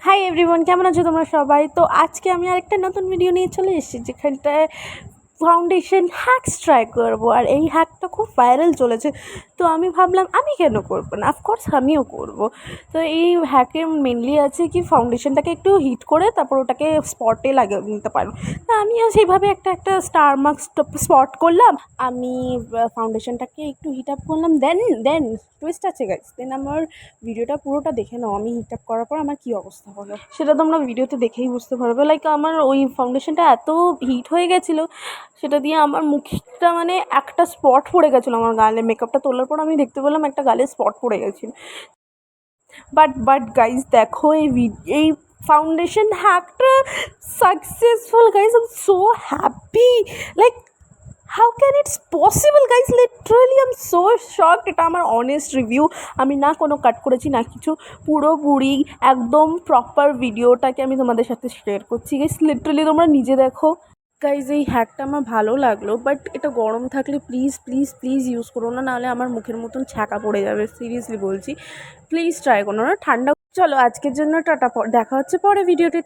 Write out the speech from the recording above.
Hi everyone, কেমন আছো তোমরা সবাই? তো আজকে আমি আরেকটা নতুন ভিডিও নিয়ে চলে এসেছি, যেখানটায় ফাউন্ডেশন হ্যাকস ট্রাই করবো। আর এই হ্যাকটা খুব ভাইরাল চলেছে, তো আমি ভাবলাম আমি কেন করবো না, অফকোর্স আমিও করব। তো এই হ্যাকে মেনলি আছে কি, ফাউন্ডেশনটাকে একটু হিট করে তারপর ওটাকে স্পটে লাগিয়ে নিতে পারো। তা আমিও সেইভাবে একটা স্টার মার্কস স্পট করলাম। আমি ফাউন্ডেশনটাকে একটু হিট আপ করলাম, দেন টুইস্ট আছে গাইস। দেন আমার ভিডিওটা পুরোটা দেখে নাও, আমি হিট আপ করার পর আমার কী অবস্থা হলো সেটা তোমরা ভিডিওতে দেখেই বুঝতে পারবে। লাইক আমার ওই ফাউন্ডেশনটা এত হিট হয়ে গেছিলো, সেটা দিয়ে আমার মুখটা মানে একটা স্পট পড়ে গেছিলো আমার গালে। মেকআপটা তোলার পর আমি দেখতে পেলাম একটা গালে স্পট পড়ে গেছিলো। বাট গাইজ দেখো, এই ফাউন্ডেশন হ্যাকটা successful guys. I am so happy. Like how can it's possible guys, literally I am so shocked. এটা আমার অনেস্ট রিভিউ, আমি না কোনো কাট করেছি না কিছু, পুরোপুরি একদম প্রপার ভিডিওটাকে আমি তোমাদের সাথে শেয়ার করছি গাইজ। লিটারালি তোমরা নিজে দেখো গাইজ। এই হ্যাকটা আমার ভালো লাগলো, বাট এটা গরম থাকলে প্লিজ প্লিজ প্লিজ ইউজ করো না, নাহলে আমার মুখের মতন ছ্যাঁকা পড়ে যাবে। সিরিয়াসলি বলছি, প্লিজ ট্রাই করো না। ঠান্ডা চলো আজকের জন্য টাটা, দেখা হচ্ছে পরে ভিডিওতে।